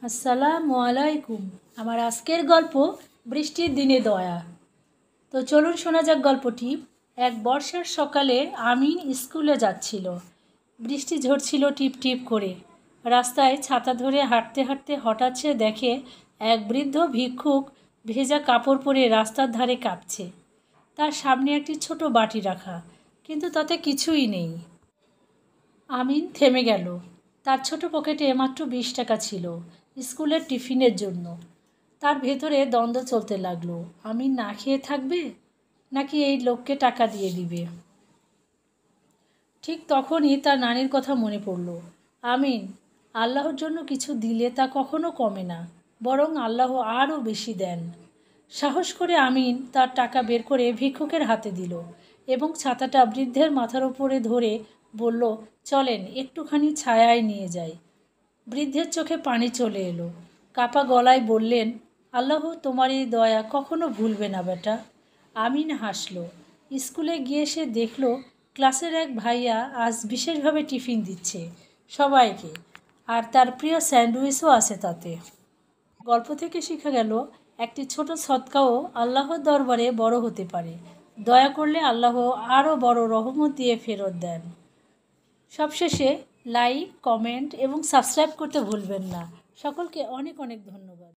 আসসালামু আলাইকুম। আমার আজকের গল্প বৃষ্টির দিনে দয়া। তো চলুন শোনা যাক গল্পটি। এক বর্ষার সকালে আমিন স্কুলে যাচ্ছিল। বৃষ্টি ঝরছিল টিপ টিপ করে। রাস্তায় ছাতা ধরে হাঁটতে হাঁটতে হঠাৎ সে দেখে এক বৃদ্ধ ভিক্ষুক ভেজা কাপড় পরে রাস্তার ধারে কাঁপছে। তার সামনে একটি ছোট বাটি রাখা, কিন্তু তাতে কিছুই নেই। আমিন থেমে গেল। তার ছোট পকেটে মাত্র 20 টাকা ছিল স্কুলের টিফিনের জন্য। তার ভেতরে দ্বন্দ্ব চলতে লাগলো, আমিন না খেয়ে থাকবে নাকি এই লোককে টাকা দিয়ে দিবে। ঠিক তখনই তার নানির কথা মনে পড়ল। আমিন, আল্লাহর জন্য কিছু দিলে তা কখনো কমে না, বরং আল্লাহ আরও বেশি দেন। সাহস করে আমিন তার টাকা বের করে ভিক্ষুকের হাতে দিল এবং ছাতাটা বৃদ্ধের মাথার উপরে ধরে বলল, চলেন একটুখানি ছায়ায় নিয়ে যাই। বৃদ্ধের চোখে পানি চলে এলো। কাপা গলায় বললেন, আল্লাহ তোমার এই দয়া কখনো ভুলবে না বেটা। আমিন হাসল। স্কুলে গিয়ে সে দেখল ক্লাসের এক ভাইয়া আজ বিশেষভাবে টিফিন দিচ্ছে সবাইকে, আর তার প্রিয় স্যান্ডউইচও আছে তাতে। গল্প থেকে শেখা গেল, একটি ছোট সদকাও আল্লাহর দরবারে বড় হতে পারে। দয়া করলে আল্লাহ আরও বড় রহমত দিয়ে ফেরত দেন। সবশেষে লাইক, কমেন্ট এবং সাবস্ক্রাইব করতে ভুলবেন না। সকলকে অনেক অনেক ধন্যবাদ।